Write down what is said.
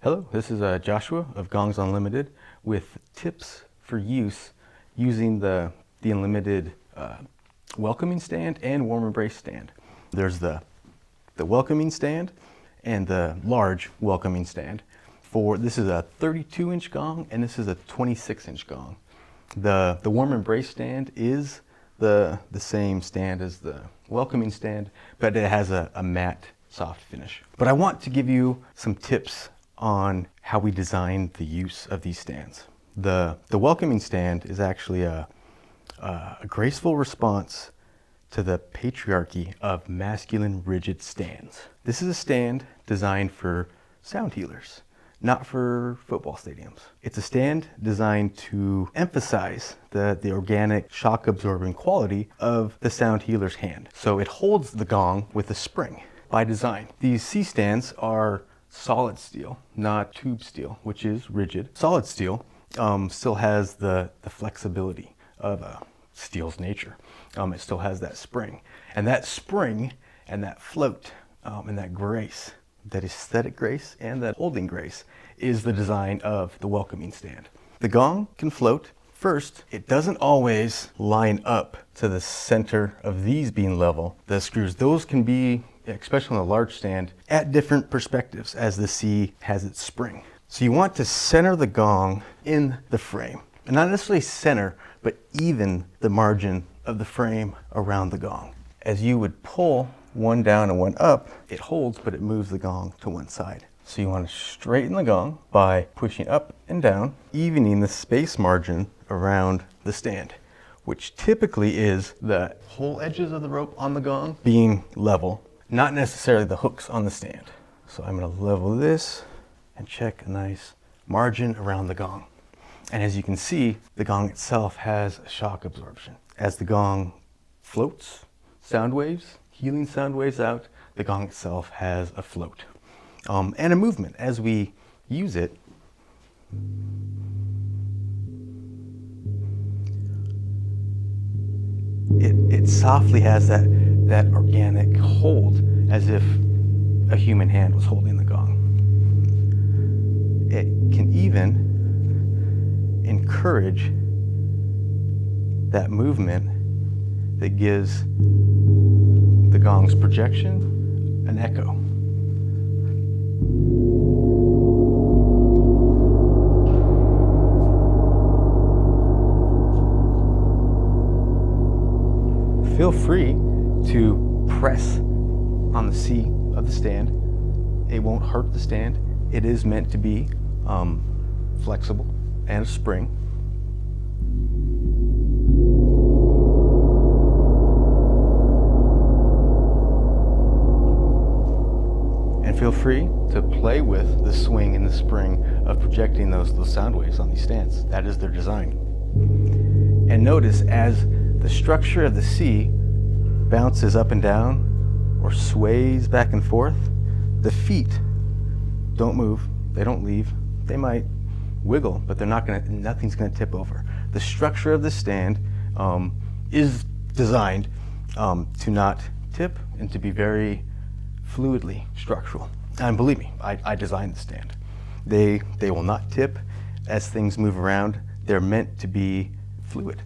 Hello, this is Joshua of Gongs Unlimited with tips for using the Unlimited welcoming stand and warm embrace stand. There's the welcoming stand and the large welcoming stand. This is a 32-inch gong and this is a 26-inch gong. The warm embrace stand is the same stand as the welcoming stand, but it has a matte soft finish. But I want to give you some tips on how we designed the use of these stands. The welcoming stand is actually a graceful response to the patriarchy of masculine rigid stands. This is a stand designed for sound healers, not for football stadiums. It's a stand designed to emphasize the organic shock absorbing quality of the sound healer's hand. So it holds the gong with a spring by design. These C stands are solid steel, not tube steel, which is rigid. Solid steel still has the flexibility of steel's nature. It still has that spring. And that spring and that float and that grace, that aesthetic grace and that holding grace, is the design of the welcoming stand. The gong can float. First, it doesn't always line up to the center of these being level. The screws, those can be, especially on a large stand, at different perspectives as the C has its spring. So you want to center the gong in the frame. And not necessarily center, but even the margin of the frame around the gong. As you would pull one down and one up, it holds, but it moves the gong to one side. So you want to straighten the gong by pushing up and down, evening the space margin around the stand, which typically is the whole edges of the rope on the gong being level, not necessarily the hooks on the stand. So I'm going to level this and check a nice margin around the gong. And as you can see, the gong itself has a shock absorption. As the gong floats sound waves, healing sound waves out, the gong itself has a float and a movement. As we use it, it softly has that organic hold, as if a human hand was holding the gong. It can even encourage that movement that gives the gong's projection an echo. Feel free to press on the C of the stand. It won't hurt the stand. It is meant to be flexible and a spring. And feel free to play with the swing and the spring of projecting those sound waves on these stands. That is their design. And notice as the structure of the C bounces up and down or sways back and forth, the feet don't move, they don't leave. They might wiggle, but nothing's gonna tip over. The structure of the stand is designed to not tip and to be very fluidly structural. And believe me, I designed the stand. They will not tip as things move around. They're meant to be fluid.